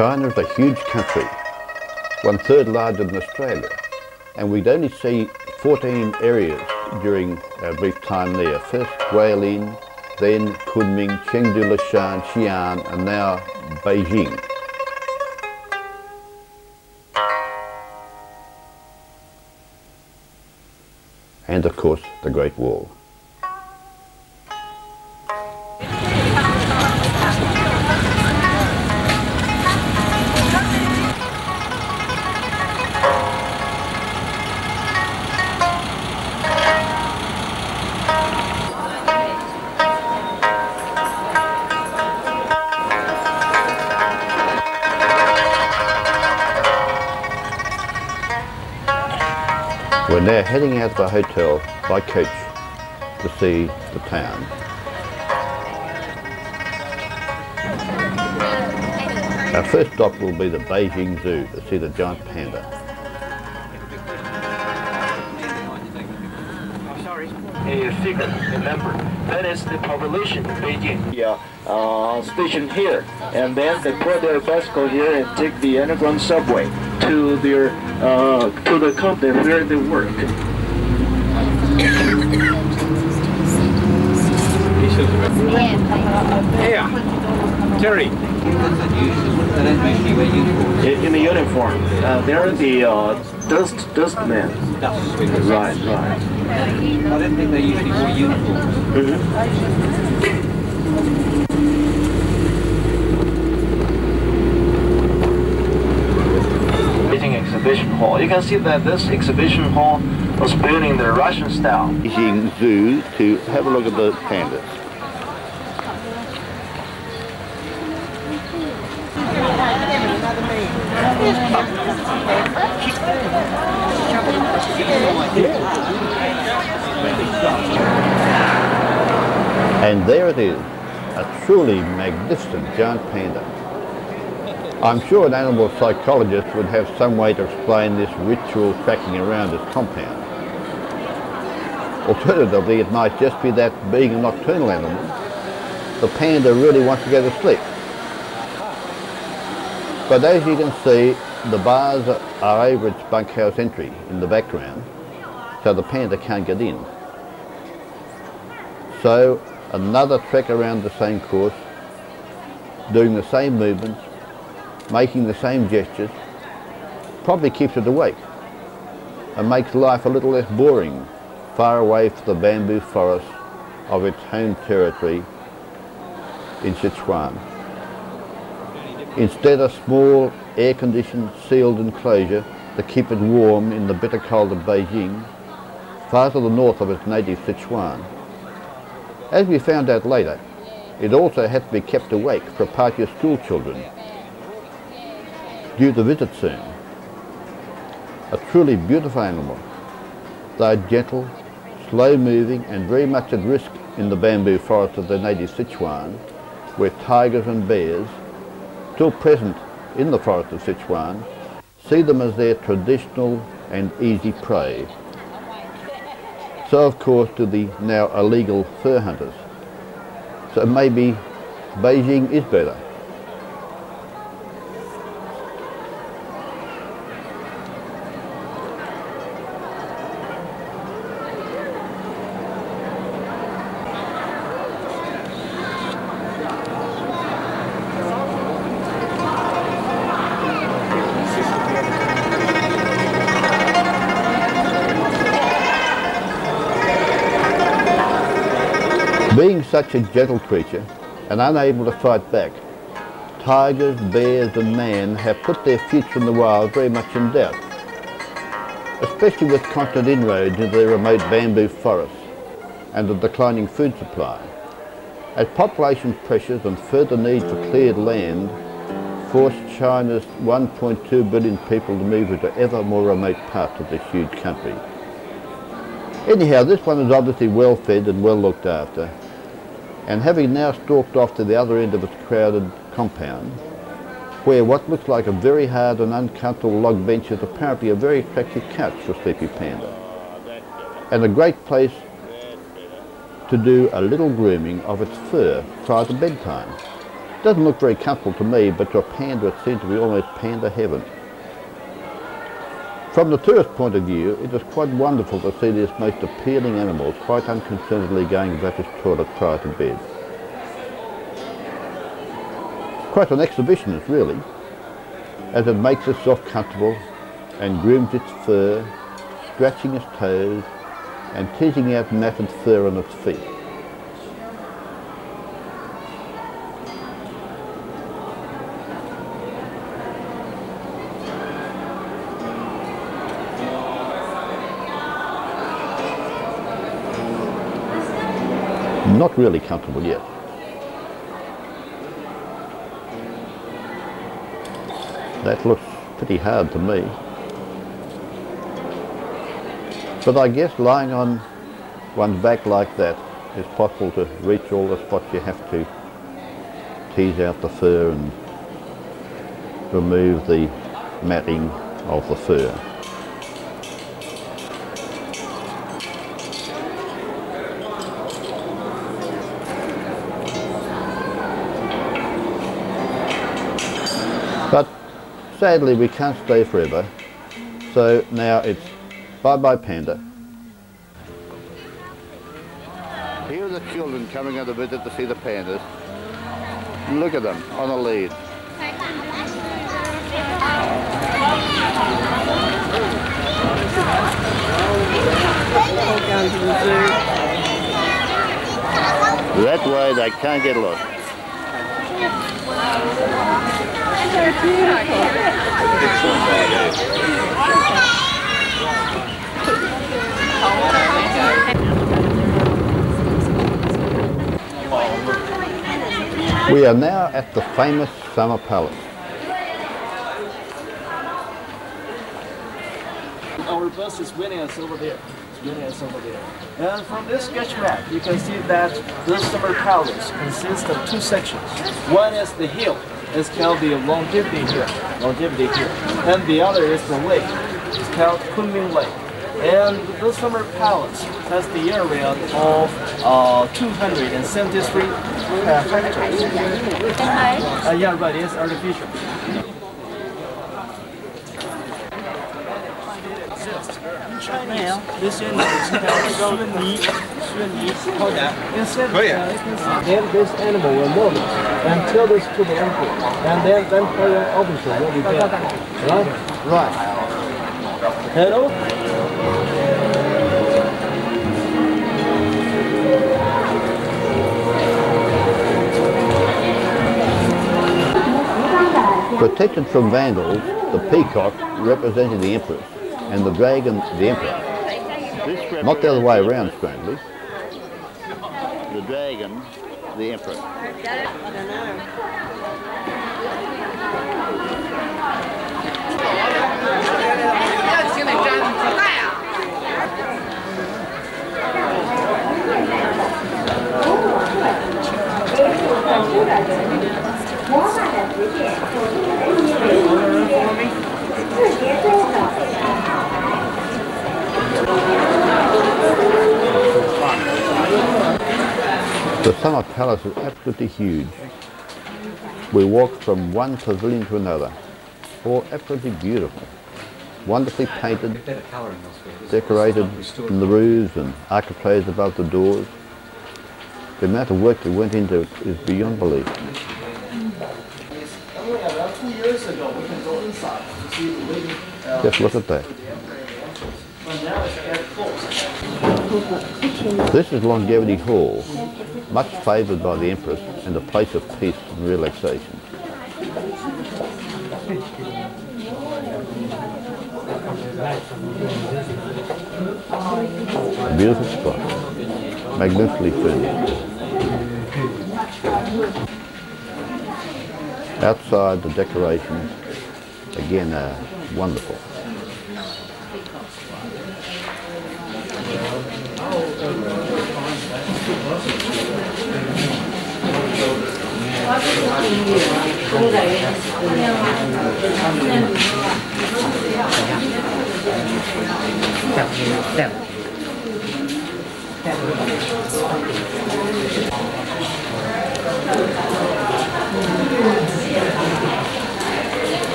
China is a huge country, 1/3 larger than Australia, and we'd only see 14 areas during our brief time there. First Guilin, then Kunming, Chengdu, Leshan, Xi'an, and now Beijing. And of course the Great Wall. We're now heading out of the hotel by coach to see the town. Our first stop will be the Beijing Zoo to see the giant panda. A figure, remember, that is the population in Beijing. Yeah, station here, and then they put their bicycle here and take the underground subway to their to the company where they work. Yeah, Terry. In the uniform, they're the dust men. Right. I didn't think they usually wore uniforms. Beijing Exhibition Hall. You can see that this exhibition hall was built in the Russian style. Beijing Zoo to have a look at the pandas. And there it is, a truly magnificent giant panda. I'm sure an animal psychologist would have some way to explain this ritual tracking around its compound. Alternatively, it might just be that, being a nocturnal animal, the panda really wants to go to sleep. But as you can see, the bars are over its bunkhouse entry in the background, so the panda can't get in. So another trek around the same course, doing the same movements, making the same gestures, probably keeps it awake and makes life a little less boring, far away from the bamboo forest of its home territory in Sichuan. Instead, a small, air-conditioned, sealed enclosure to keep it warm in the bitter cold of Beijing, far to the north of its native Sichuan. As we found out later, it also had to be kept awake for a party of school children due to visit soon. A truly beautiful animal, though gentle, slow-moving and very much at risk in the bamboo forest of the native Sichuan, where tigers and bears, still present in the forest of Sichuan, see them as their traditional and easy prey. So of course do the now illegal fur hunters. So maybe Beijing is better. Being such a gentle creature and unable to fight back, tigers, bears and man have put their future in the wild very much in doubt, especially with constant inroads into their remote bamboo forests and the declining food supply. As population pressures and further need for cleared land force China's 1.2 billion people to move into ever more remote parts of this huge country. Anyhow, this one is obviously well fed and well looked after, and having now stalked off to the other end of its crowded compound, where what looks like a very hard and uncomfortable log bench is apparently a very attractive couch for a sleepy panda, and a great place to do a little grooming of its fur prior to bedtime. Doesn't look very comfortable to me, but to a panda it seems to be almost panda heaven. From the tourist point of view, it is quite wonderful to see these most appealing animals quite unconcernedly going about his toilet prior to bed. Quite an exhibitionist really, as it makes itself comfortable and grooms its fur, scratching its toes and teasing out matted fur on its feet. Not really comfortable yet. That looks pretty hard to me. But I guess lying on one's back like that is possible to reach all the spots you have to tease out the fur and remove the matting of the fur. But sadly we can't stay forever, so now it's bye-bye panda. Here are the children coming on a visit to see the pandas. Look at them on a lead. That way they can't get lost. They're beautiful. We are now at the famous Summer Palace. Our bus is waiting us over there. It's waiting us over there. And from this sketch map, you can see that this Summer Palace consists of two sections. One is the hill. It's called the longevity here. And the other is the lake. It's called Kunming Lake. And the Summer Palace has the area of 273 hectares. Yeah, right, it's artificial. In Chinese, this animal is called then this animal will move and tell this to the emperor. And then foreign officer will be there. Right? Right. Hello? Protected from vandals, the peacock represented the empress and the dragon the emperor. Not the other way around, strangely. The dragon the emperor. The Summer Palace is absolutely huge. We walked from one pavilion to another, all absolutely beautiful, wonderfully painted, decorated in the roofs and architraves above the doors. The amount of work that went into it is beyond belief. Only about 2 years ago, we can go inside to see the waiting. Just look at that. But now it's getting close. This is Longevity Hall, much favoured by the Empress and a place of peace and relaxation. A beautiful spot, magnificently furnished. Outside, the decorations, again, are wonderful.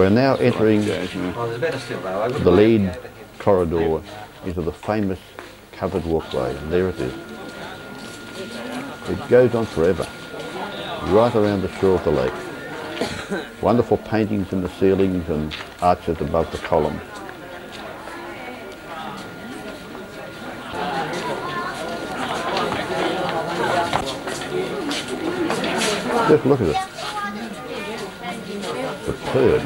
We're now entering Oh, there's better still though. I the lead corridor into the famous covered walkway, and there it is. It goes on forever, right around the shore of the lake. Wonderful paintings in the ceilings and arches above the columns. Just look at it. Superb.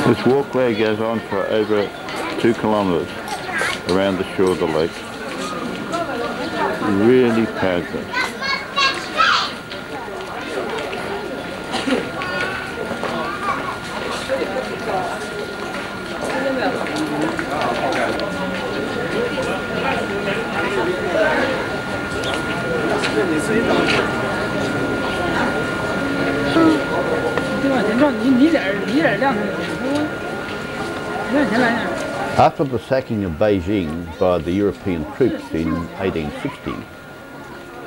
This walkway goes on for over 2 kilometres around the shore of the lake. Really fabulous. After the sacking of Beijing by the European troops in 1860,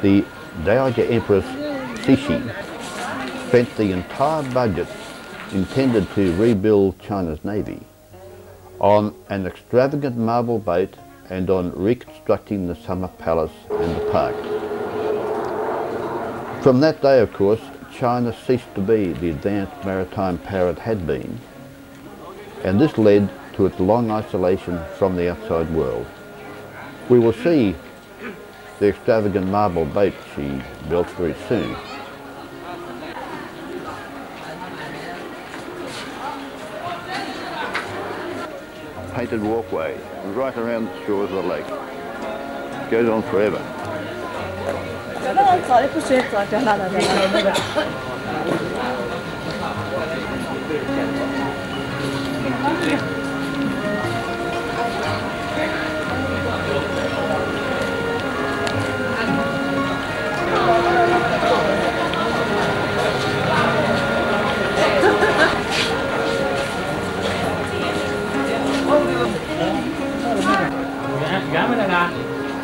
the Dowager Empress Cixi spent the entire budget intended to rebuild China's navy on an extravagant marble boat and on reconstructing the summer palace and the park. From that day, of course, China ceased to be the advanced maritime power it had been, and this led to its long isolation from the outside world. We will see the extravagant marble boat she built very soon. Painted walkway right around the shores of the lake. It goes on forever.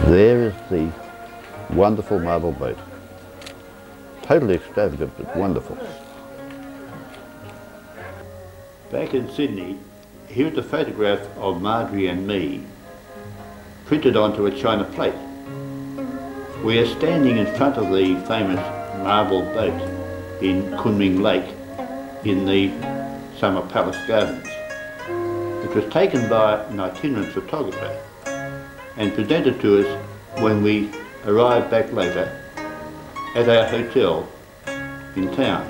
There is the wonderful marble boat. Totally extravagant but wonderful. Back in Sydney, here's a photograph of Marjorie and me printed onto a china plate. We are standing in front of the famous marble boat in Kunming Lake in the Summer Palace Gardens. It was taken by an itinerant photographer and presented to us when we arrived back later at our hotel in town.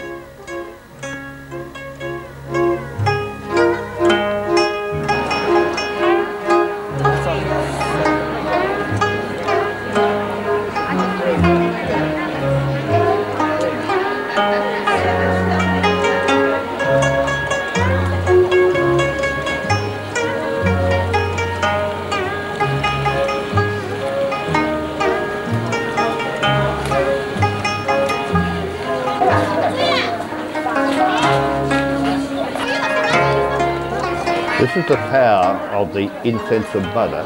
This is the tower of the Incense of Buddha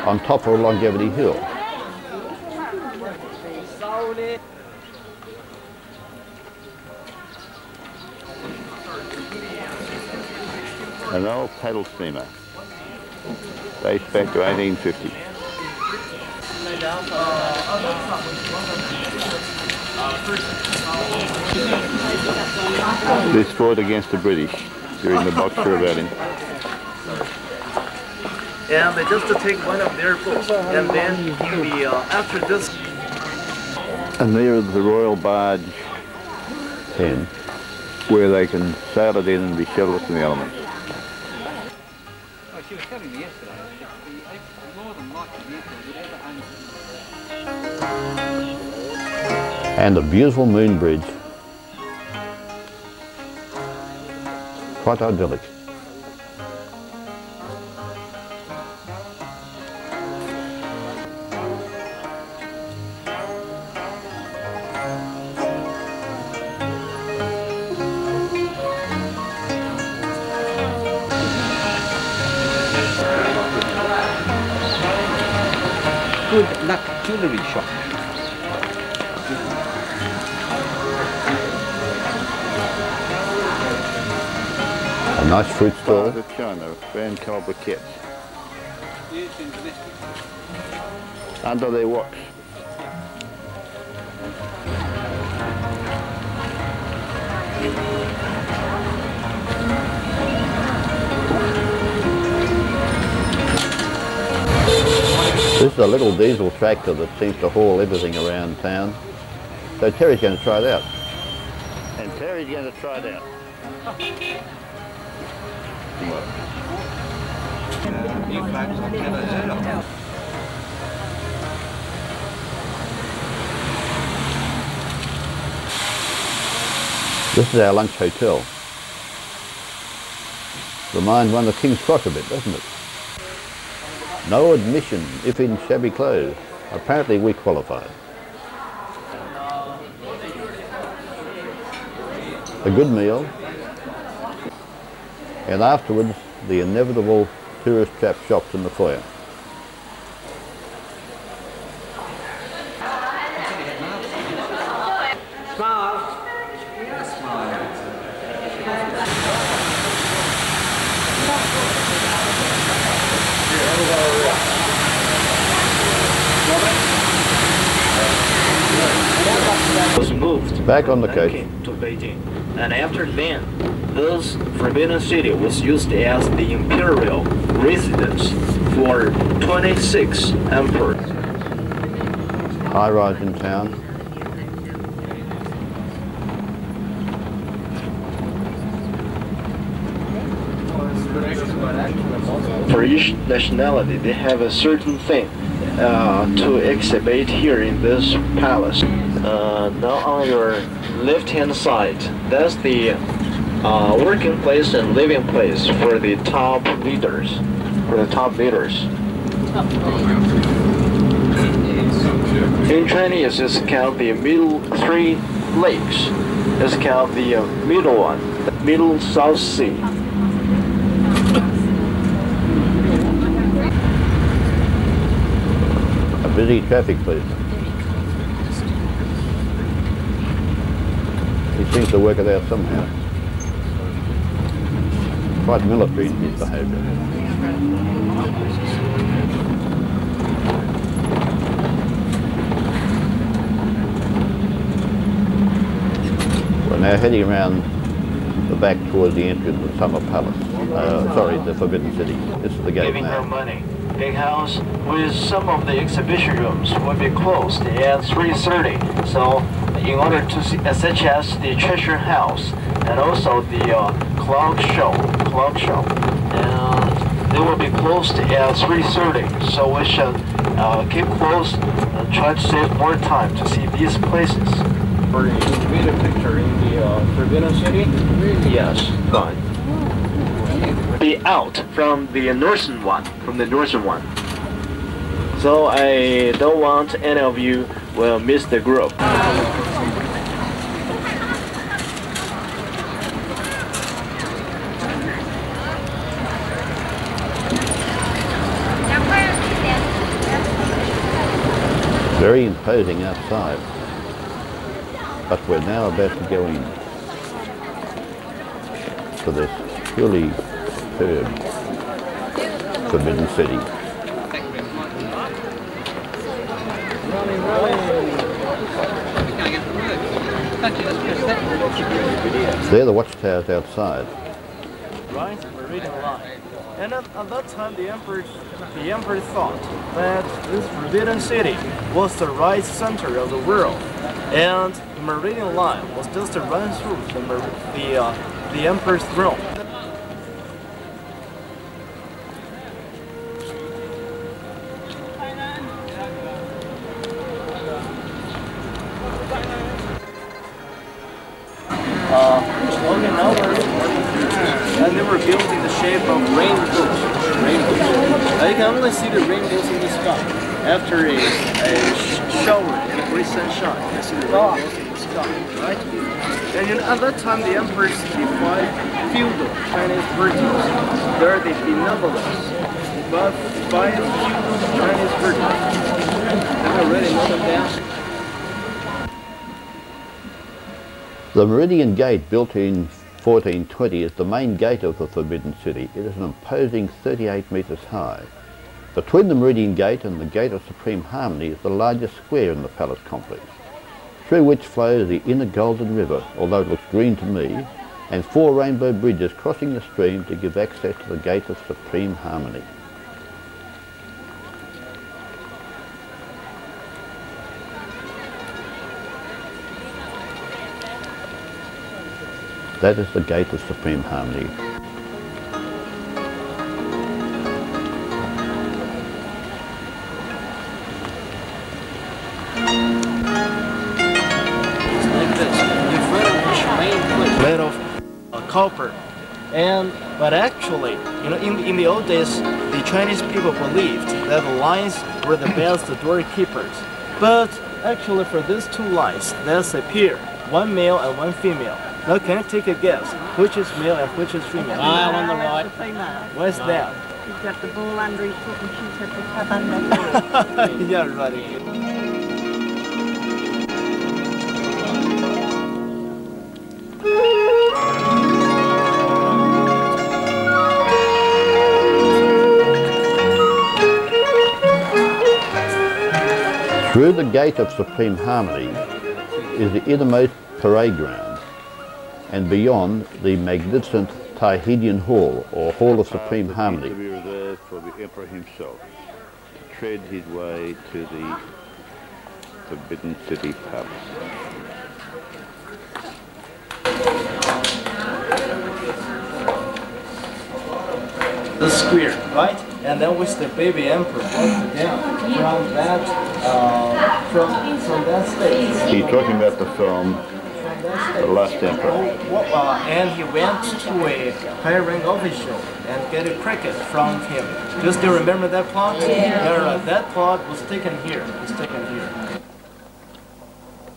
on top of Longevity Hill. An old paddle steamer, dates back to 1850. This fought against the British during the Boxer Rebellion. And they just take one of their boats, and then in the after this. And there is the Royal Barge 10, where they can sail it in and be sheltered from the elements. Well, she was telling me yesterday that the northern lights vehicle would ever And a beautiful moon bridge. Quite idyllic. good luck jewelry shop. A nice fruit stall. China, band called briquettes. Under their watch. This is a little diesel tractor that seems to haul everything around town. So Terry's going to try it out. And Terry's going to try it out. New flags I've never heard of. This is our lunch hotel. Reminds one of King's Cross a bit, doesn't it? No admission if in shabby clothes. Apparently we qualified. A good meal. And afterwards, the inevitable tourist trap shops in the foyer. Was moved Back on the coast to Beijing, and after then, this Forbidden City was used as the imperial residence for 26 emperors. High rise in town. For each nationality, they have a certain thing to exhibit here in this palace. Now on your left-hand side, that's the working place and living place for the top leaders. In Chinese, it's called the middle three lakes. It's called the middle one, the Middle South Sea. A busy traffic police. He seems to work it out somehow. Quite military in his behaviour. We're now heading around the back towards the entrance of the Summer Palace. Sorry, the Forbidden City. This is the gate Giving her now. money. Big house with some of the exhibition rooms will be closed at 3:30. So in order to see, such as the treasure house and also the clock show, and they will be closed at 3:30. So we should keep close and try to save more time to see these places. For the video picture in the Forbidden City? Yes, fine. Be out from the northern one, So I don't want any of you will miss the group. Very imposing outside. But we're now about to go in to this truly superb Forbidden City. There are the watchtowers outside. Right? We're reading a lot. And at that time, the emperor thought that this Forbidden City was the right center of the world. And in meridian line was just to run through the emperor's throne. Okay, now and they were built in the shape of rainbows. You can only see the rainbows in the sky. After a shower in the great sunshine, you can see the rainbows in the sky, right? And at that time, the emperors defied feudal Chinese virtues. There are the benevolence, but by feudal Chinese virtues. Have you already know them down? The Meridian Gate, built in 1420, is the main gate of the Forbidden City. It is an imposing 38 metres high. Between the Meridian Gate and the Gate of Supreme Harmony is the largest square in the palace complex, through which flows the inner Golden River, although it looks green to me, and 4 rainbow bridges crossing the stream to give access to the Gate of Supreme Harmony. That is the Gate of Supreme Harmony. It's like this. In front of each main plate, made of copper. But actually, in the old days, the Chinese people believed that the lions were the best doorkeepers. But actually, for these 2 lions, there's a pair, 1 male and 1 female. Now can you take a guess? Which is male and which is female? I'm on the right. The female. Where's that? He's got the ball under his foot and she's got the cup under her. Yeah, right. Through the Gate of Supreme Harmony is the innermost parade ground, and beyond the magnificent Tahitian Hall, or Hall of Supreme Harmony. To be reserved for the Emperor himself to tread his way to the Forbidden City Palace. The square, right? And then with the baby emperor walked down from that stage. He's talking about the film The Last Emperor. And he went to a higher rank official and get a cricket from him. Do you still remember that plot? Yeah. That plot was taken here.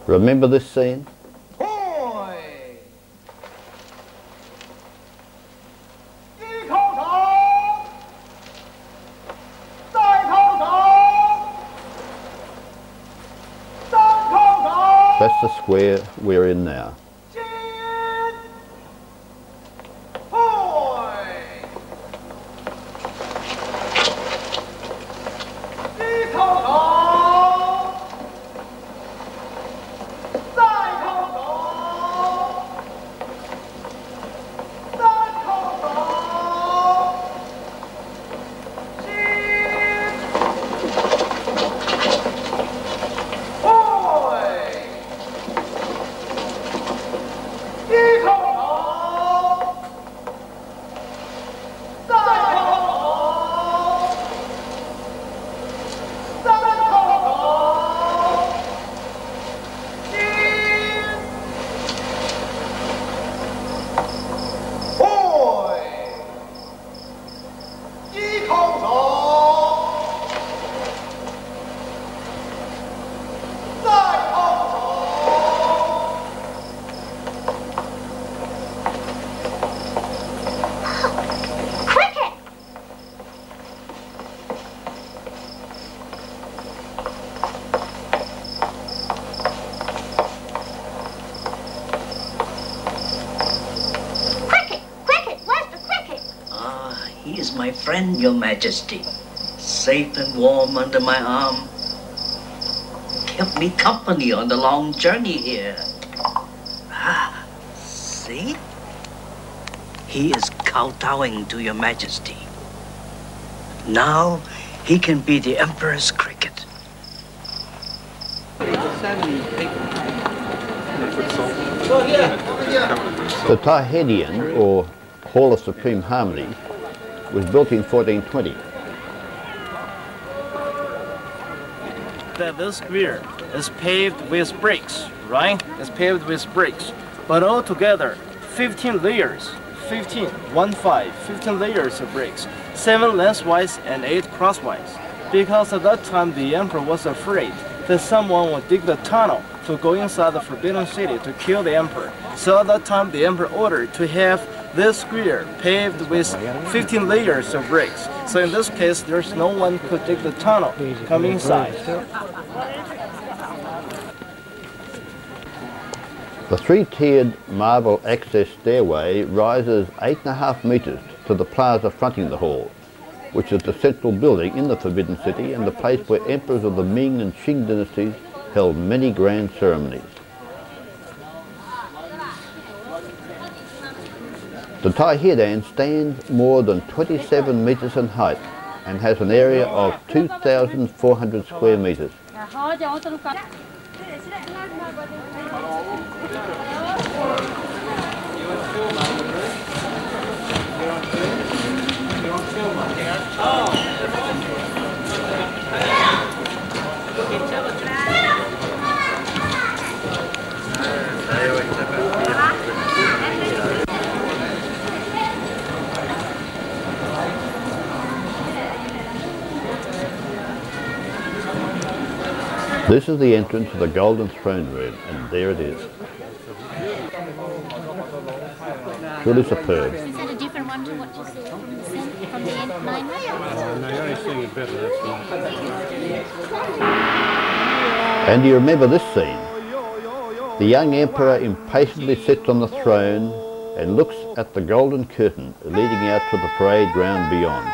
Remember this scene? That's the square we're in now. My friend, Your Majesty, safe and warm under my arm. Kept me company on the long journey here. Ah, see? He is kowtowing to Your Majesty. Now he can be the Emperor's cricket. The Tahedian, or Hall of Supreme Harmony, was built in 1420. That this square is paved with bricks, right? It's paved with bricks, but altogether 15 layers, 15 layers of bricks, 7 lengthwise and 8 crosswise. Because at that time the emperor was afraid that someone would dig the tunnel to go inside the Forbidden City to kill the emperor. So at that time the emperor ordered to have this square paved with 15 layers of bricks. So in this case, there's no one could dig the tunnel, come inside. The three-tiered marble access stairway rises 8.5 meters to the plaza fronting the hall, which is the central building in the Forbidden City and the place where emperors of the Ming and Qing dynasties held many grand ceremonies. The Tahedian stands more than 27 meters in height and has an area of 2,400 square meters. This is the entrance to the Golden Throne Room, and there it is. Truly superb. Is that a different one to what you saw from the center, from the end line? No, you're only seeing it better, that's right. And do you remember this scene? The young emperor impatiently sits on the throne and looks at the golden curtain leading out to the parade ground beyond.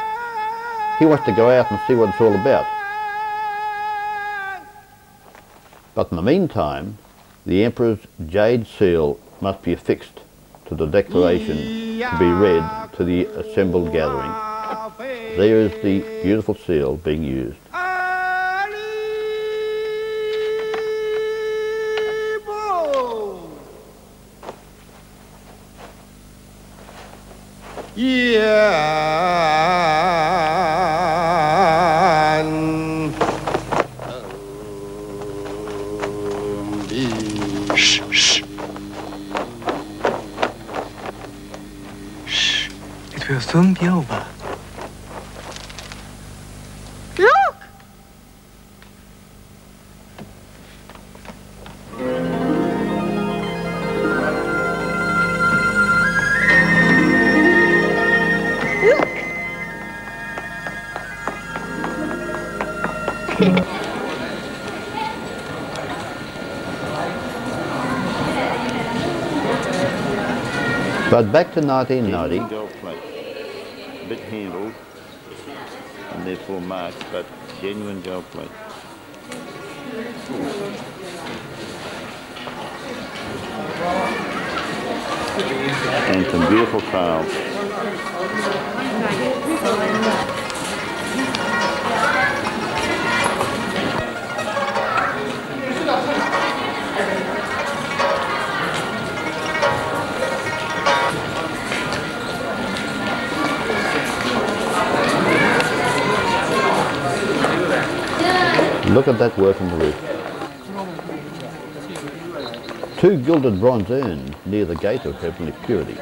He wants to go out and see what it's all about. But in the meantime, the emperor's jade seal must be affixed to the declaration to be read to the assembled gathering. There is the beautiful seal being used. Look! But back to 1990. Gold plate, a bit handled and therefore marked, but genuine gold plate. And some beautiful tiles. Look at that work on the roof. 2 gilded bronze urns near the gate of heavenly purity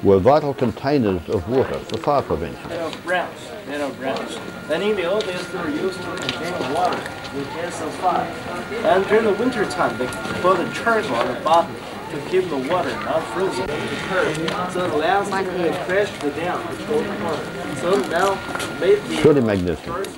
were vital containers of water for fire prevention. Made of bronze. And in the old days, they were used to contain water in case of fire. And during the winter time, they put a charcoal on the bottom to keep the water not frozen. So the last time they crashed it down. So now made the Truly magnificent.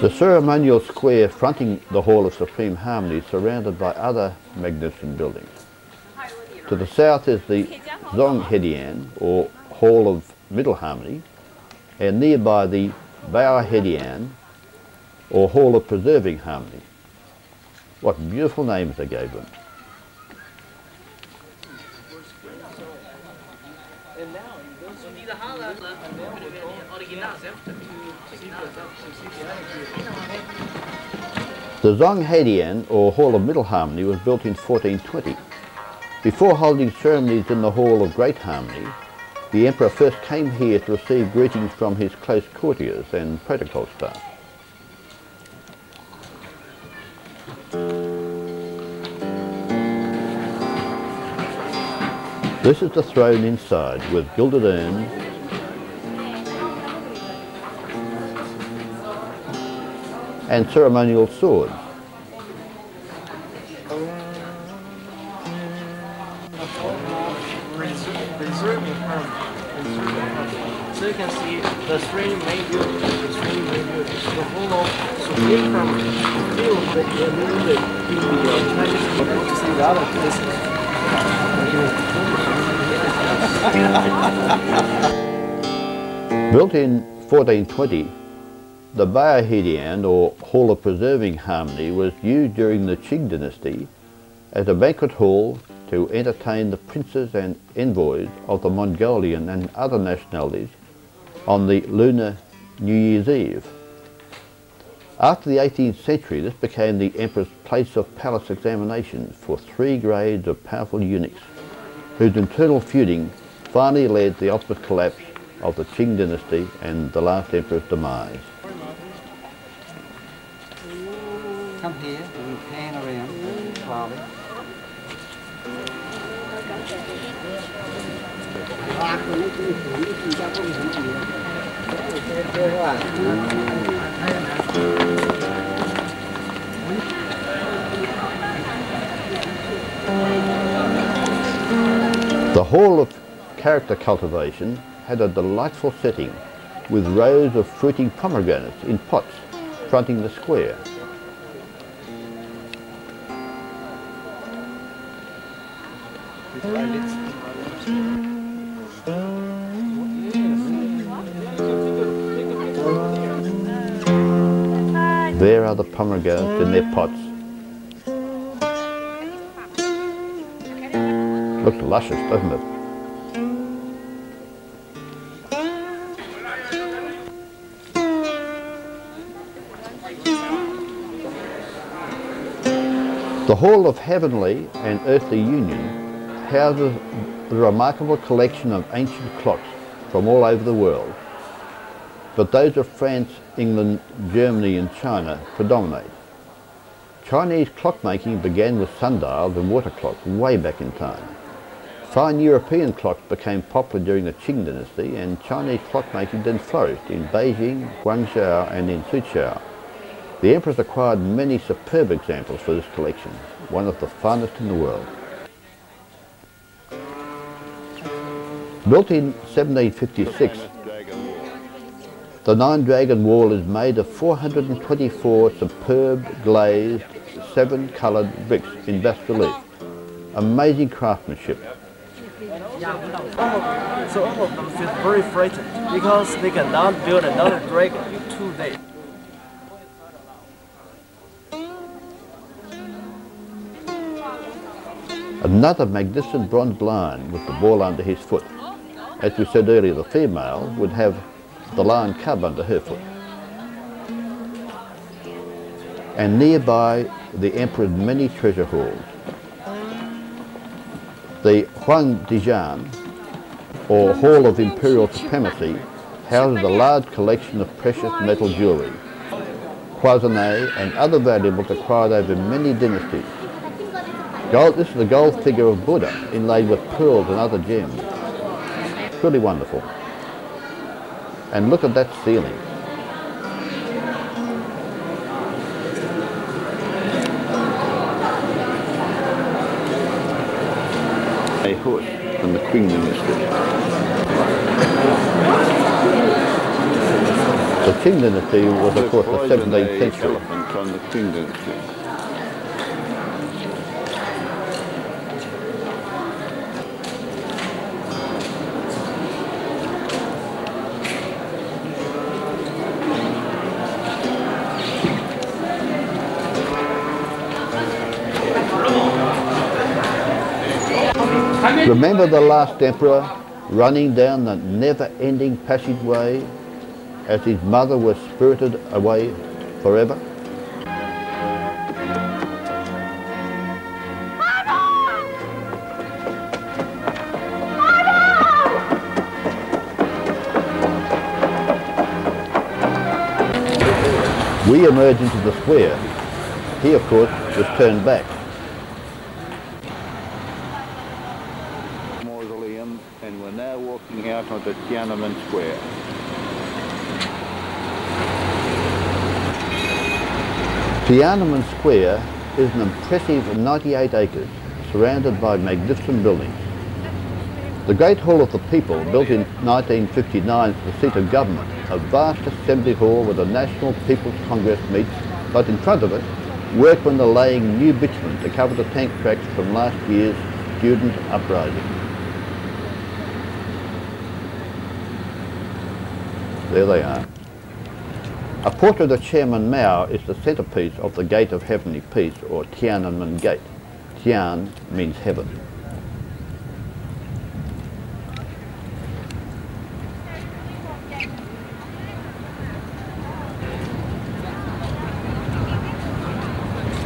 The ceremonial square fronting the Hall of Supreme Harmony is surrounded by other magnificent buildings. To the south is the Zonghedian, or Hall of Middle Harmony, and nearby the Baohedian, or Hall of Preserving Harmony. What beautiful names they gave them. The Zonghadian, or Hall of Middle Harmony, was built in 1420. Before holding ceremonies in the Hall of Great Harmony, the Emperor first came here to receive greetings from his close courtiers and protocol staff. This is the throne inside, with gilded urns, and ceremonial swords. So you can see the three main buildings, the whole of Supreme Harmony, filled with the music in the Chinese people to see the other places. Built in 1420, the Baohedian, or Hall of Preserving Harmony, was used during the Qing dynasty as a banquet hall to entertain the princes and envoys of the Mongolian and other nationalities on the Lunar New Year's Eve. After the 18th century, this became the emperor's place of palace examinations for 3 grades of powerful eunuchs, whose internal feuding finally led to the ultimate collapse of the Qing dynasty and the last emperor's demise. Come here, we pan around slowly. The Hall of Character Cultivation had a delightful setting with rows of fruiting pomegranates in pots fronting the square. There are the pomegranates in their pots. Looks luscious, doesn't it? The Hall of Heavenly and Earthly Union houses the remarkable collection of ancient clocks from all over the world, but those of France, England, Germany and China predominate. Chinese clockmaking began with sundials and water clocks way back in time. Fine European clocks became popular during the Qing dynasty, and Chinese clockmaking then flourished in Beijing, Guangzhou and in Suzhou. The emperors acquired many superb examples for this collection, one of the finest in the world. Built in 1756, the Nine Dragon Wall is made of 424 superb glazed 7-coloured bricks in bas relief. Amazing craftsmanship. So all of them feel very frightened because they cannot build another dragon in 2 days. Another magnificent bronze lion with the ball under his foot. As we said earlier, the female would have the lion cub under her foot. And nearby, the emperor's many treasure halls. The Huangdijian, or Hall of Imperial Supremacy, houses a large collection of precious metal jewellery, cloisonné and other valuables acquired over many dynasties. This is the gold figure of Buddha inlaid with pearls and other gems. It's really wonderful. And look at that ceiling. A horse from the Qing dynasty. The Qing dynasty was of course the 17th century. From the Qing dynasty. Remember the last emperor running down the never-ending passageway as his mother was spirited away forever? We emerge into the square. He, of course, was turned back. Mausoleum, and we're now walking out onto Tiananmein Square. Tiananmein Square is an impressive 98 acres, surrounded by magnificent buildings. The Great Hall of the People, built in 1959 as the seat of government, a vast assembly hall where the National People's Congress meets, but in front of it, workmen are laying new bitumen to cover the tank tracks from last year's student uprising. There they are. A portrait of Chairman Mao is the centrepiece of the Gate of Heavenly Peace, or Tiananmen Gate. Tian means heaven.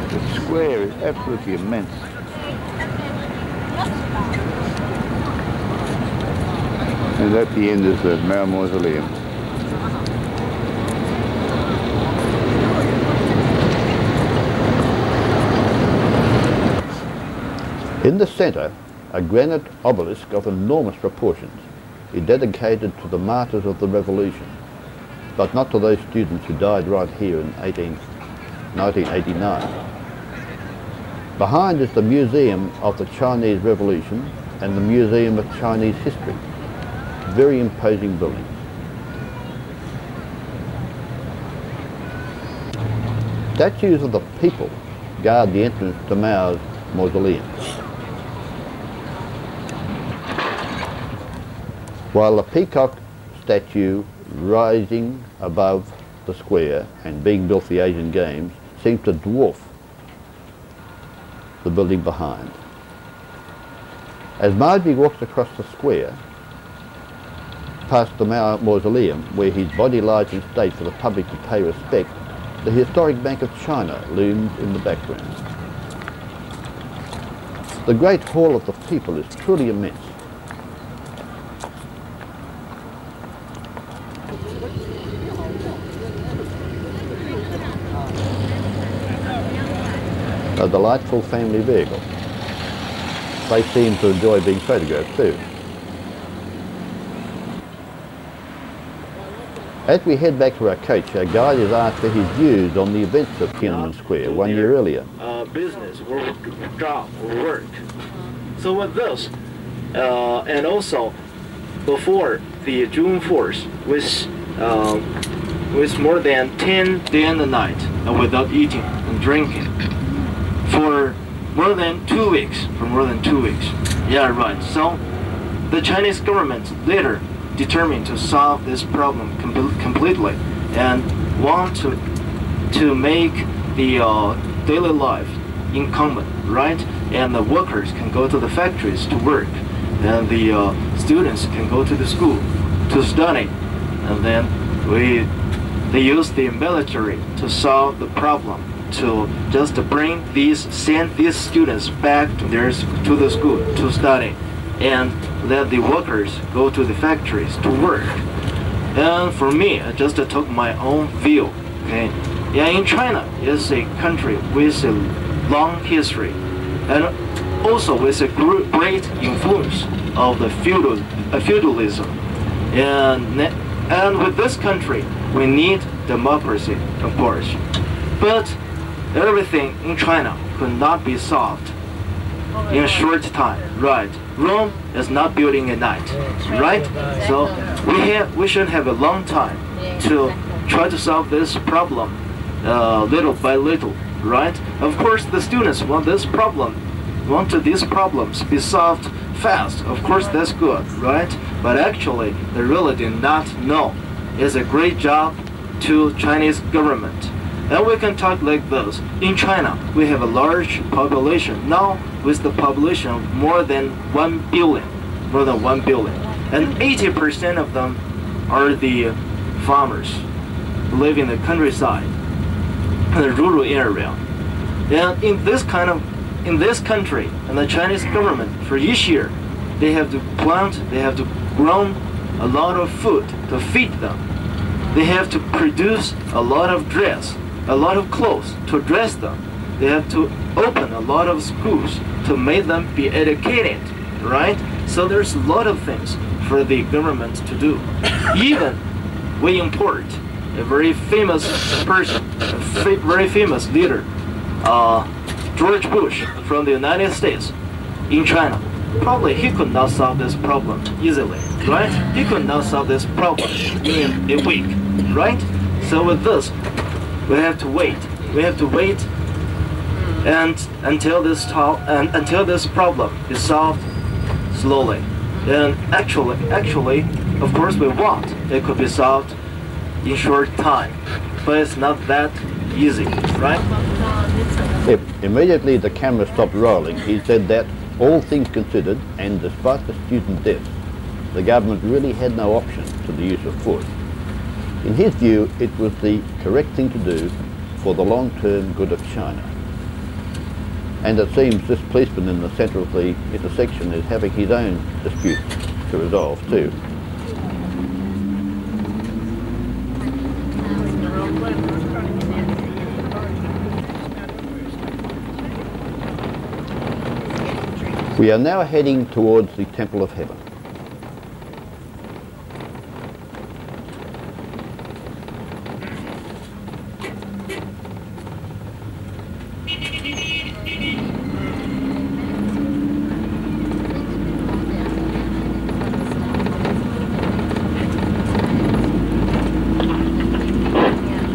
The square is absolutely immense. And at the end is the Mao Mausoleum. In the centre, a granite obelisk of enormous proportions is dedicated to the martyrs of the revolution, but not to those students who died right here in 1989. Behind is the Museum of the Chinese Revolution and the Museum of Chinese History. Very imposing buildings. Statues of the people guard the entrance to Mao's mausoleum. While the peacock statue rising above the square and being built for the Asian Games seems to dwarf the building behind. As Marjorie walks across the square, past the Mao Mausoleum, where his body lies in state for the public to pay respect, the historic Bank of China looms in the background. The Great Hall of the People is truly immense. A delightful family vehicle. They seem to enjoy being photographed too. As we head back to our coach, our guide is asked for his views on the events of Tiananmen Square 1 year earlier. Business or job or work. So with this, and also before the June 4th, with more than 10 day and night without eating and drinking for more than 2 weeks. Yeah, right. So the Chinese government later determined to solve this problem completely and want to make the daily life incumbent, right? And the workers can go to the factories to work, and the students can go to the school to study, and then they use the military to solve the problem, to just send these students back to the school to study, and let the workers go to the factories to work. And for me, I just took my own view. Okay, yeah, in China is a country with a long history, and also with a great influence of the feudalism. And with this country, we need democracy, of course. But everything in China could not be solved in a short time, right? Rome is not built in a night, right? So we should have a long time to try to solve this problem little by little, right? Of course, the students want these problems be solved fast. Of course, that's good, right? But actually, they really did not know. It's a great job to Chinese government. And we can talk like this. In China, we have a large population. Now, with the population of more than 1 billion, and 80% of them are the farmers live in the countryside, in the rural area. And in this country, and the Chinese government, for each year, they have to plant, they have to grow a lot of food to feed them. They have to produce a lot of dress, a lot of clothes to dress them. They have to open a lot of schools to make them be educated, right? So there's a lot of things for the government to do. Even we import a very famous person, a very famous leader, George Bush from the United States in China. Probably he could not solve this problem easily, right? He could not solve this problem in a week, right? So with this, we have to wait. We have to wait and until this problem is solved slowly. And actually, of course, we want it could be solved in short time, but it's not that easy, right? Immediately the camera stopped rolling, he said that, all things considered, and despite the student deaths, the government really had no option to the use of force. In his view, it was the correct thing to do for the long-term good of China. And it seems this policeman in the centre of the intersection is having his own dispute to resolve too. We are now heading towards the Temple of Heaven.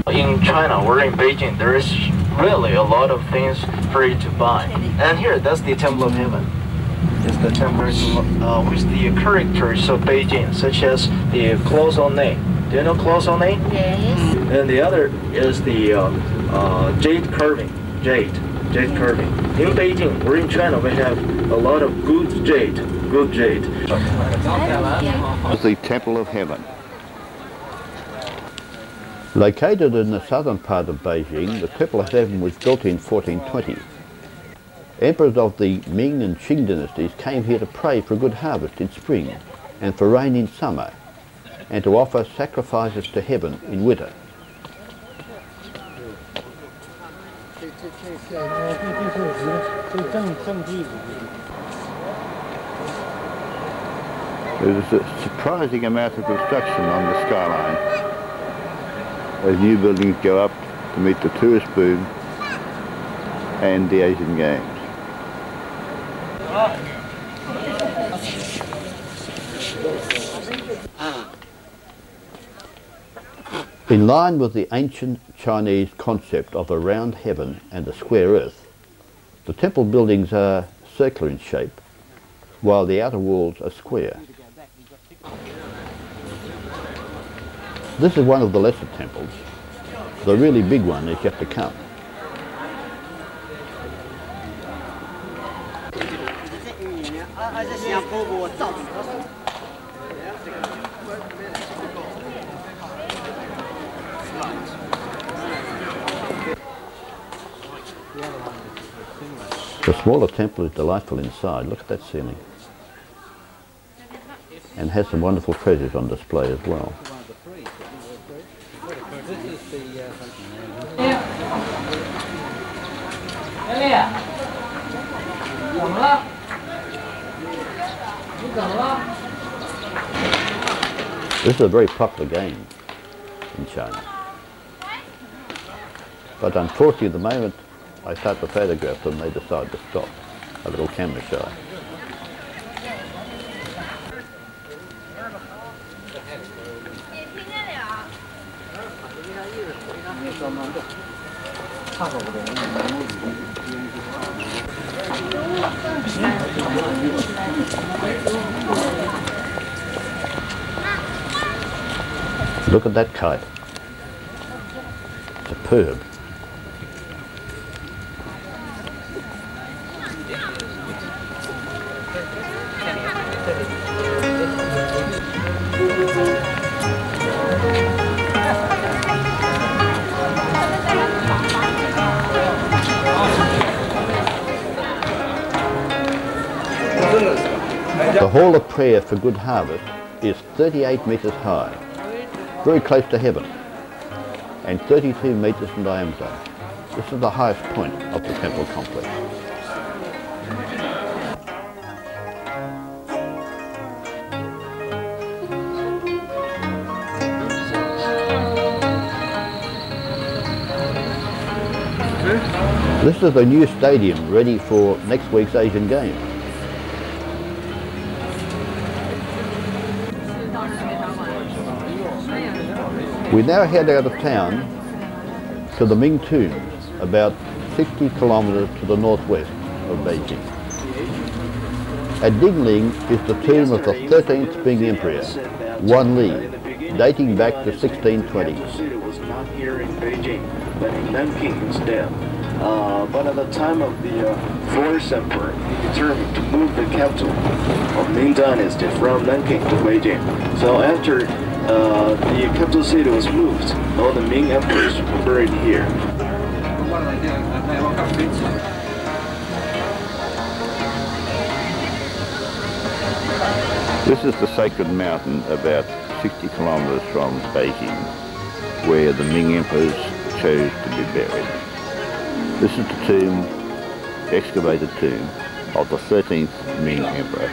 In China or in Beijing, there is really a lot of things for you to buy. And here, that's the Temple of Heaven. It's the temple with the characters of Beijing, such as the cloisonné. Do you know cloisonné? Yes. And the other is the jade carving. Jade carving. In Beijing or in China, we have a lot of good jade. Good jade. It's the Temple of Heaven. Located in the southern part of Beijing, the Temple of Heaven was built in 1420. Emperors of the Ming and Qing dynasties came here to pray for a good harvest in spring and for rain in summer, and to offer sacrifices to heaven in winter. There's a surprising amount of construction on the skyline as new buildings go up to meet the tourist boom and the Asian Games. In line with the ancient Chinese concept of a round heaven and a square earth, the temple buildings are circular in shape, while the outer walls are square. This is one of the lesser temples. The really big one is yet to come. The smaller temple is delightful inside. Look at that ceiling. And has some wonderful treasures on display as well. This is a very popular game in China. But unfortunately, the moment I start to photograph them, they decide to stop. A little camera shy. Look at that kite. Superb. The Hall of Prayer for Good Harvest is 38 metres high, very close to heaven, and 32 metres in diameter. This is the highest point of the temple complex. This is the new stadium ready for next week's Asian Games. We now head out of town to the Ming Tombs, about 60 kilometres to the northwest of Beijing. At Dingling is the tomb of the 13th Ming Emperor, Wan Li, dating back to 1620. It was not here in Beijing, but in Nanking instead. But at the time of the Fourth Emperor, he determined to move the capital of Ming Dynasty from Nanking to Beijing. So after the capital city was moved, all the Ming emperors were buried here. What are they doing? They lock up fences. This is the sacred mountain about 60 kilometres from Beijing, where the Ming emperors chose to be buried. This is the tomb, excavated tomb, of the 13th Ming emperor.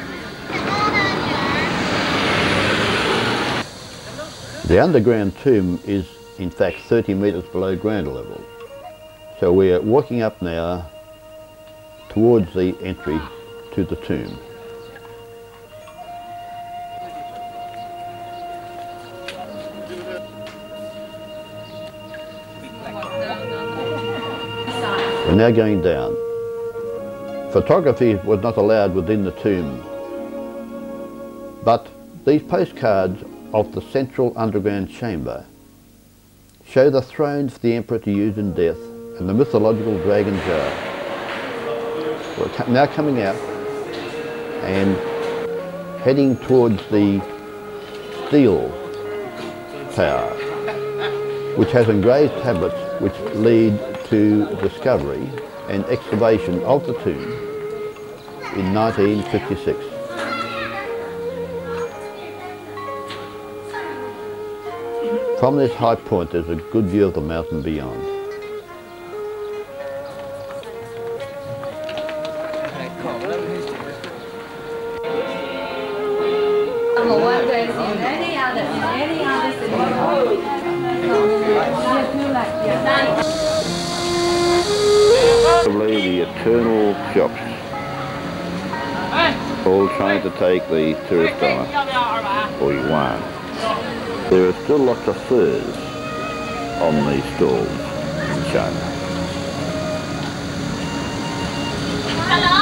The underground tomb is in fact 30 metres below ground level. So we are walking up now towards the entry to the tomb. We're now going down. Photography was not allowed within the tomb, but these postcards of the central underground chamber show the throne for the emperor to use in death and the mythological dragon jar. We're now coming out and heading towards the steel tower, which has engraved tablets which lead to discovery and excavation of the tomb in 1956. From this high point there's a good view of the mountain beyond. Probably the eternal shops, all trying to take the tourist dollar or yuan. There are still lots of furs on these stalls in China. Hello?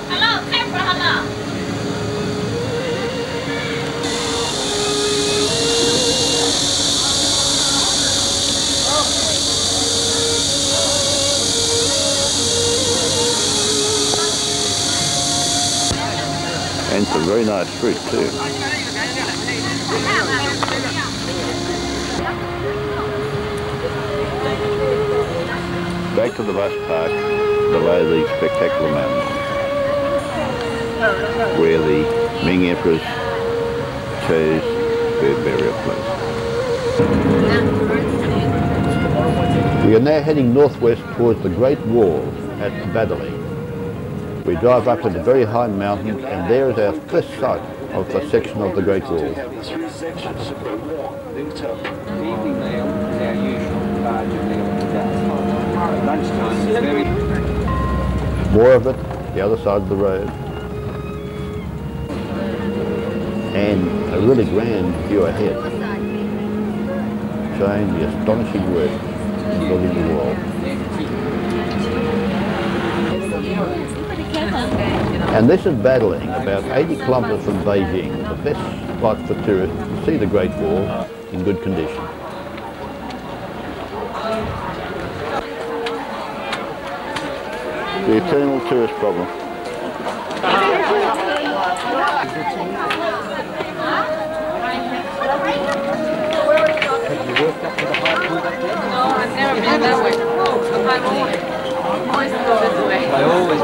Hello? Camera, hello? And some very nice fruit too. Back to the bus park below these spectacular mountains, where the Ming emperors chose their burial place. We are now heading northwest towards the Great Wall at Badeling. We drive up to the very high mountain, and there is our first sight of the section of the Great Wall. More of it, the other side of the road. And a really grand view ahead, showing the astonishing work in building the wall. And this is Badeling, about 80 kilometres from Beijing, the best spot for tourists to see the Great Wall in good condition. The eternal tourist problem. No, I've never been that way. I've always go this way. I always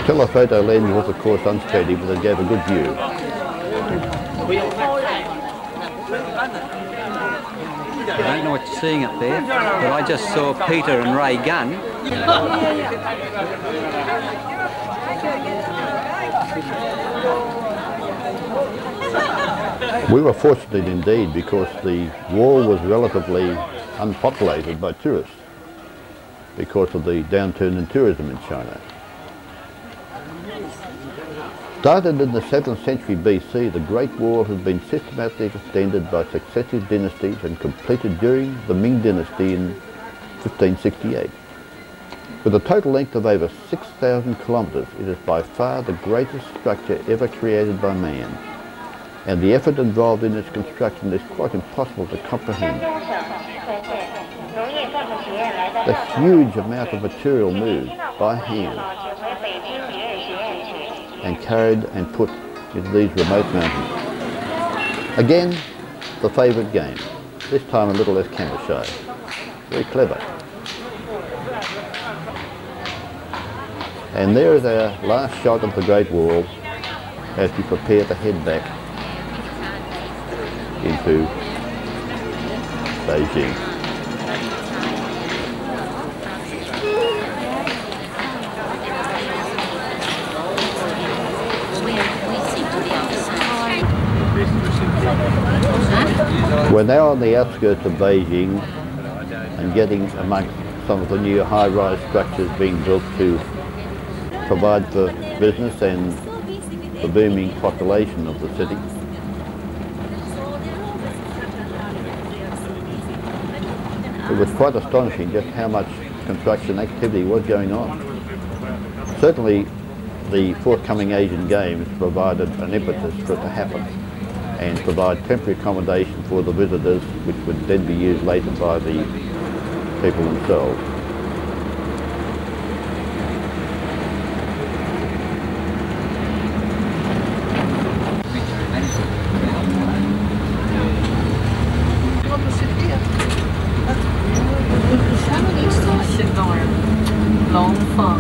Telephoto lens was of course unsteady, but it gave a good view. I don't know what you're seeing up there, but I just saw Peter and Ray Gunn. We were fortunate indeed because the wall was relatively unpopulated by tourists because of the downturn in tourism in China. Started in the 7th century BC, the Great Wall has been systematically extended by successive dynasties and completed during the Ming Dynasty in 1568. With a total length of over 6,000 kilometres, it is by far the greatest structure ever created by man, and the effort involved in its construction is quite impossible to comprehend. The huge amount of material moved by hand and carried and put into these remote mountains. Again, the favourite game, this time a little less camera shy. Very clever. And there is our last shot of the Great Wall as we prepare to head back into Beijing. We're now on the outskirts of Beijing and getting amongst some of the new high-rise structures being built to provide for business and the booming population of the city. It was quite astonishing just how much construction activity was going on. Certainly the forthcoming Asian Games provided an impetus for it to happen and provide temporary accommodation for the visitors, which would then be used later by the people themselves.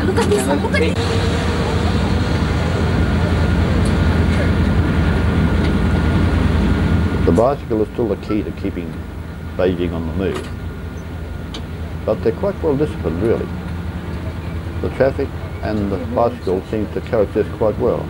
Look at this one, look at this. The bicycle is still the key to keeping Beijing on the move, but they're quite well disciplined really. The traffic and the bicycle seem to coexist quite well.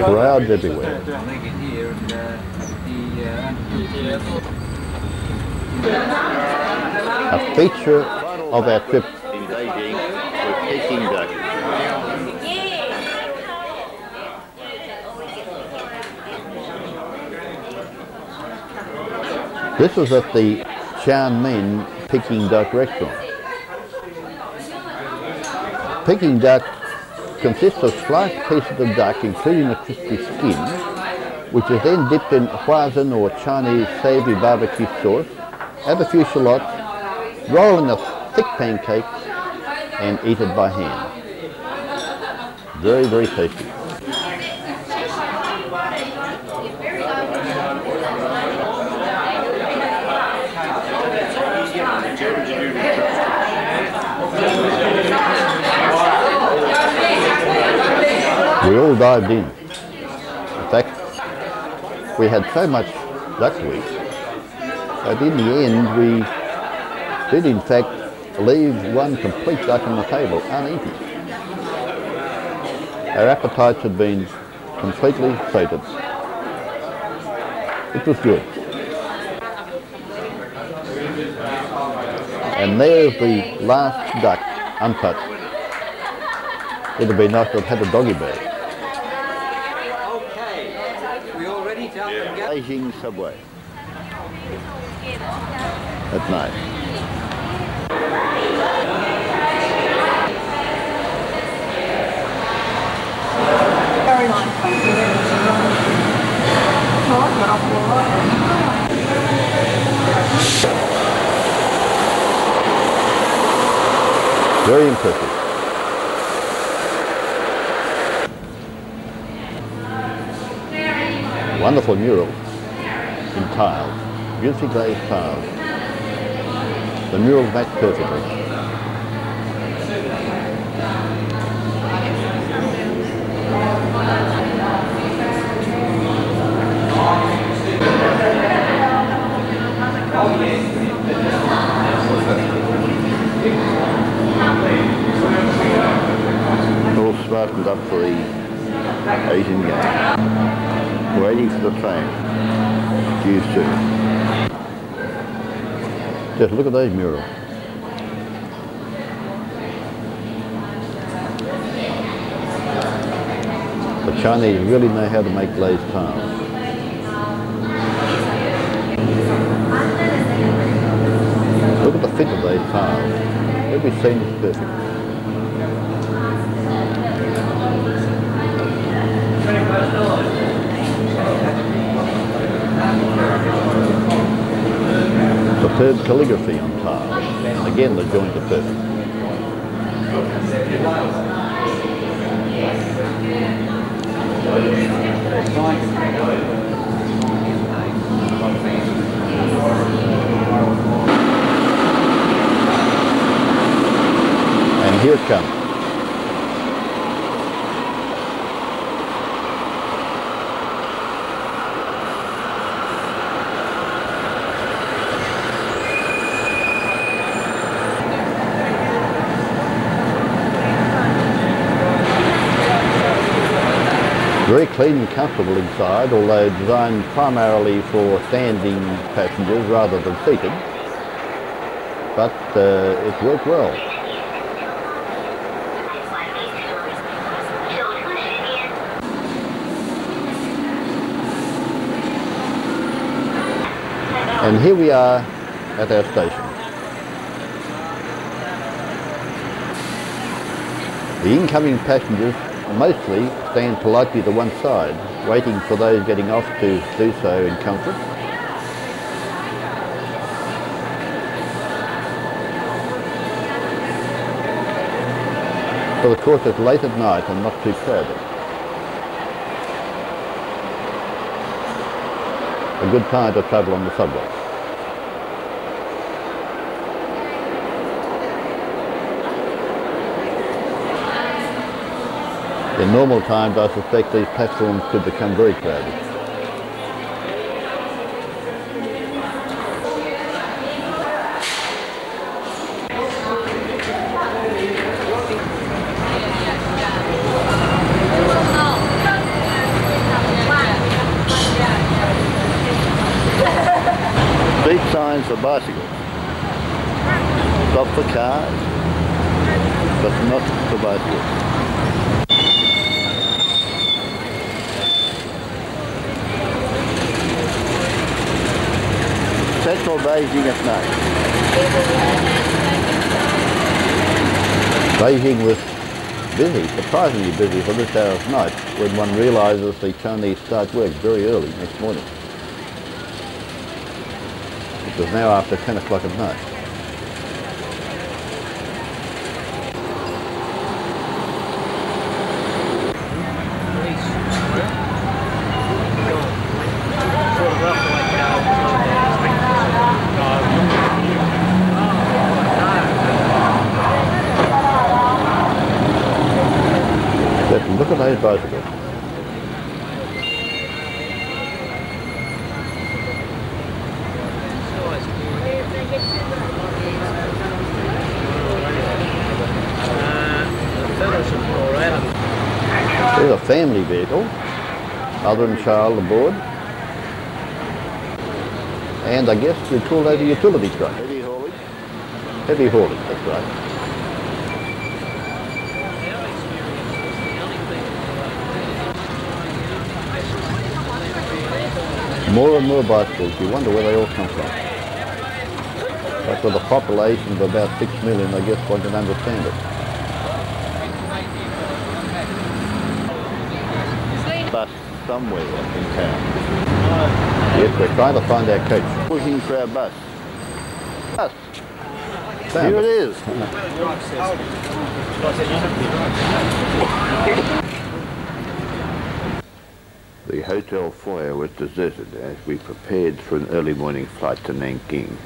Crowds everywhere. A feature of our trip in Beijing was Peking duck. This was at the Tiananmein Peking duck restaurant. Peking duck consists of sliced pieces of duck, including a crispy skin, which is then dipped in hoisin or Chinese savoury barbecue sauce, add a few shallots, roll in a thick pancake, and eat it by hand. Very, very tasty. We all dived in. In fact, we had so much duckweed that in the end we did in fact leave one complete duck on the table uneaten. Our appetites had been completely sated. It was good. And there's the last duck untouched. It would be nice to have had a doggy bag. Beijing subway at night. Very nice. Very impressive. Wonderful mural in tiles, beautifully glazed tiles. The mural matched perfectly. All smartened up for the Asian game. Waiting for the train. Due soon. Just look at those murals. The Chinese really know how to make glazed tiles. Look at the fit of those tiles. Every scene is perfect. Superb calligraphy on tiles. And again, the joints are perfect. And here it comes. Very clean and comfortable inside, although designed primarily for standing passengers rather than seated. But it worked well. And here we are at our station. The incoming passengers mostly stand politely to one side, waiting for those getting off to do so in comfort. But of course it's late at night and not too crowded. A good time to travel on the subway. In normal times, I suspect these platforms could become very crowded. Speed signs for bicycles. Stop for cars, but not for bicycles. Central Beijing at night. Beijing was busy, surprisingly busy for this hour of night, when one realises the Chinese start work very early next morning. It was now after 10 o'clock at night. Look at those bicycles. There's a family vehicle, mother and child aboard, and I guess we call that a utility truck. Heavy haulage? Heavy haulage, that's right. More and more bicycles, you wonder where they all come from. But with a population of about 6 million, I guess one can understand it. Bus somewhere in town. Yes, we're trying to find our coach. Looking for our bus. Bus! Here it is. The hotel foyer was deserted as we prepared for an early morning flight to Nanking.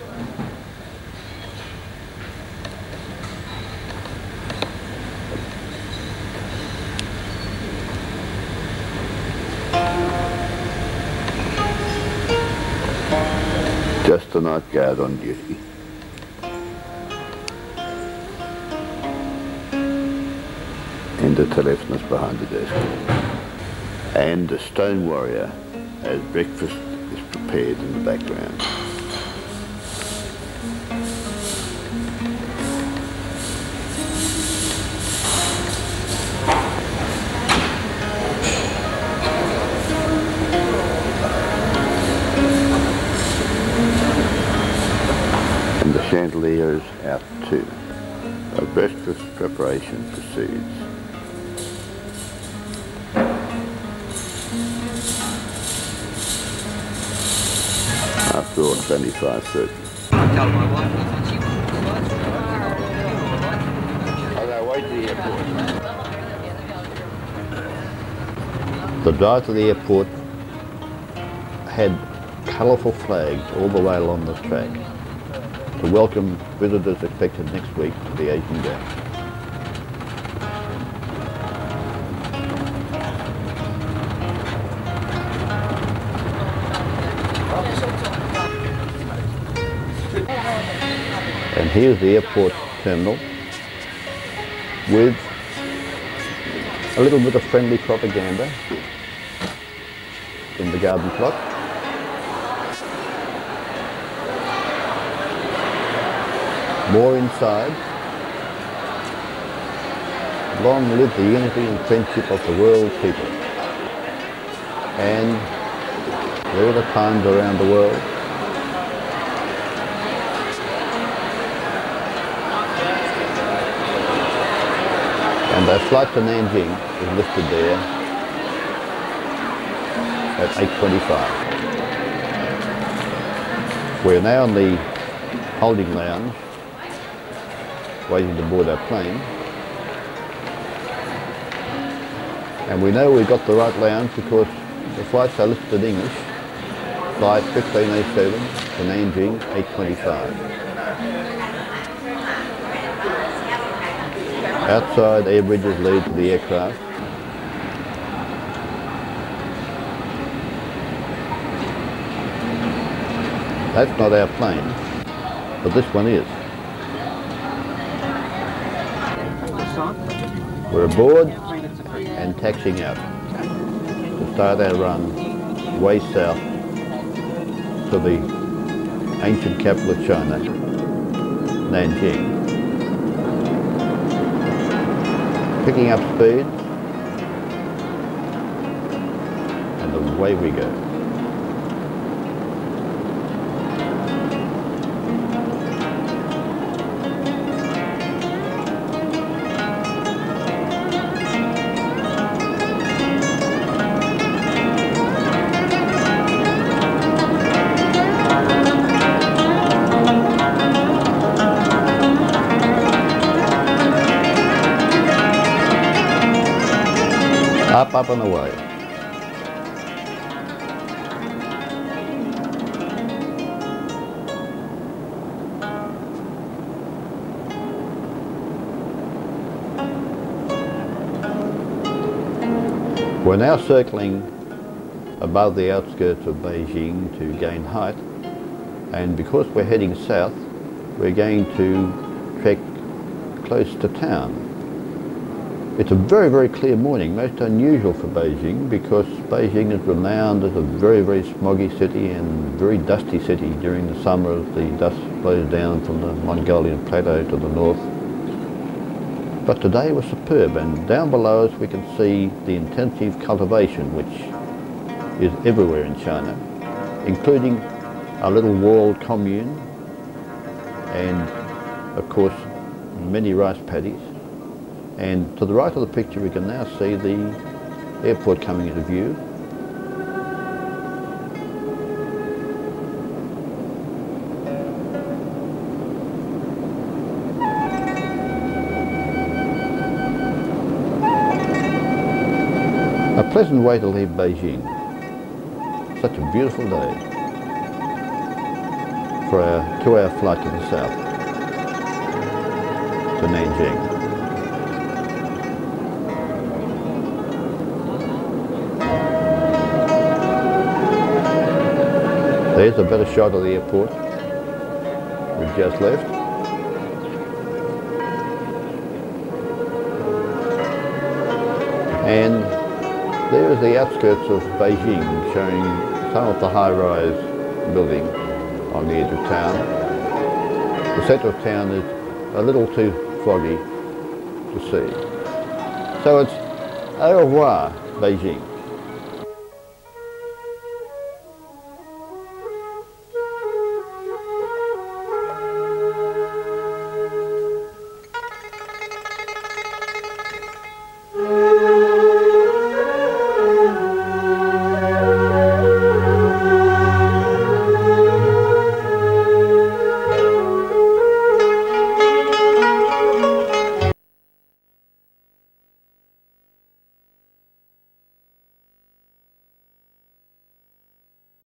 Just a night guard on duty. And the telephonist behind the desk. And the stone warrior as breakfast is prepared in the background. And the chandelier is out too. A breakfast preparation proceeds. After all, it's only 5:30. Tell my wife. On our way to the airport. The drive to the airport had colourful flags all the way along the track to welcome visitors expected next week to the Asian Games. And here's the airport terminal with a little bit of friendly propaganda in the garden plot. More inside. Long live the unity and friendship of the world people. And there are the times around the world. And our flight to Nanjing is listed there at 8:25. We're now in the holding lounge, waiting to board our plane. And we know we've got the right lounge because the flights are listed in English. Flight 1507 to Nanjing, 8:25. Outside, air bridges lead to the aircraft. That's not our plane, but this one is. We're aboard and taxiing out to start our run way south to the ancient capital of China, Nanjing. Picking up speed, and away we go. Up and away. We're now circling above the outskirts of Beijing to gain height, and because we're heading south, we're going to trek close to town. It's a very, very clear morning, most unusual for Beijing because Beijing is renowned as a very, very smoggy city and very dusty city during the summer as the dust blows down from the Mongolian plateau to the north. But today was superb, and down below us we can see the intensive cultivation which is everywhere in China, including our little walled commune and of course many rice paddies. And to the right of the picture we can now see the airport coming into view. A pleasant way to leave Beijing. Such a beautiful day for our 2-hour flight to the south, to Nanjing. There's a better shot of the airport we've just left. And there is the outskirts of Beijing, showing some of the high-rise buildings on the edge of town. The centre of town is a little too foggy to see. So it's au revoir, Beijing.